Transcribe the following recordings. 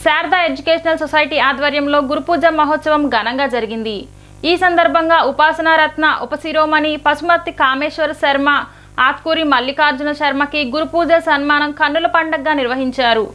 Sharada educational society ఆధ్వర్యంలో గురుపూజ మహోత్సవం ఘనంగా జరిగింది। ఈ సందర్భంగా ఉపాసనారత్న ఉపశిరోమణి పశుమర్తి కామేశ్వర శర్మ ఆత్కూరి మల్లికార్జున శర్మకి గురుపూజ సన్మానం కన్నుల పండుగగా నిర్వహించారు।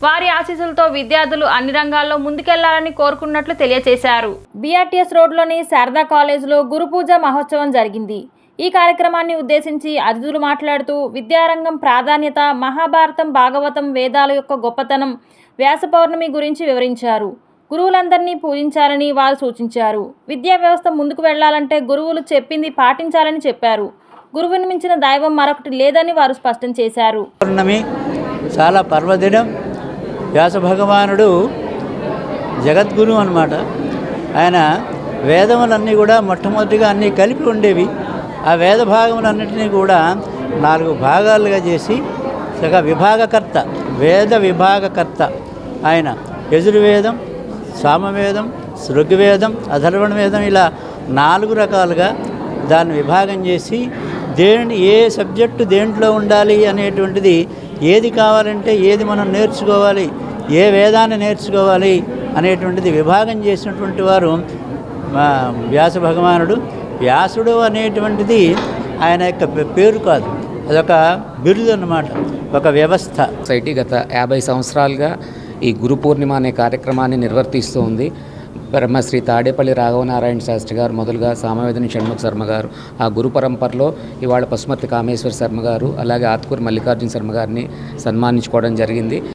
వారి ఆశీస్సులతో విద్యార్థులు అన్ని రంగాల్లో ముందుకెళ్లాలని కోరుకున్నట్లు తెలియజేశారు। బీఆర్టీఎస్ రోడ్లోని శారదా కాలేజీలో గురుపూజ మహోత్సవం జరిగింది। ఈ కార్యక్రమాన్ని ఉద్దేశించి అతిథులు మాట్లాడుతూ విద్యారంగం ప్రాధాన్యత, మహాభారతం, భాగవతం, వేదాల యొక్క గొప్పతనం, వ్యాస పౌర్ణమి గురించి వివరించారు। గురువులందరినీ పూజించాలని వారు సూచించారు। విద్యా వ్యవస్థ ముందుకు వెళ్లాలంటే గురువులు చెప్పింది పాటించాలని చెప్పారు। గురువుని మించిన దైవం మరొకటి లేదని వారు స్పష్టం చేశారు। పౌర్ణమి చాలా పర్వదినం। వ్యాస భగవానుడు జగద్గురు అన్నమాట। ఆయన వేదములన్నీ కూడా మొట్టమొదటిగా అన్నీ కలిపి ఉండేవి। ఆ వేద భాగములన్నింటినీ కూడా 4 భాగాలుగా చేసి విభాగకర్త, వేద విభాగకర్త ఆయన। యజుర్వేదం, సామవేదం, ఋగ్వేదం, అథర్వణ వేదం ఇలా 4 రకాలుగా దాన్ని విభాగం చేసి ఏ సబ్జెక్టు దేంట్లో ఉండాలి అనేటువంటిది, ఏది కావాలంటే ఏది మనం నేర్చుకోవాలి, ఏ వేదాన్ని నేర్చుకోవాలి అనేటువంటిది విభాగం చేసినటువంటి వారు వ్యాస భగవానుడు। వ్యాసుడు అనేటువంటిది ఆయన యొక్క పేరు కాదు, అదొక బిరుదు అన్నమాట, ఒక వ్యవస్థ। సొసైటీ గత 50 సంవత్సరాలుగా ఈ గురు పూర్ణిమ అనే కార్యక్రమాన్ని నిర్వర్తిస్తూ ఉంది। బ్రహ్మశ్రీ తాడేపల్లి రాఘవనారాయణ శాస్త్రి గారు మొదలుగా సామవేదని షణ్ముఖ శర్మ గారు, ఆ గురు పరంపరలో ఇవాళ పశుమర్తి కామేశ్వర శర్మ గారు, అలాగే ఆత్కూరి మల్లికార్జున శర్మ గారిని సన్మానించుకోవడం జరిగింది।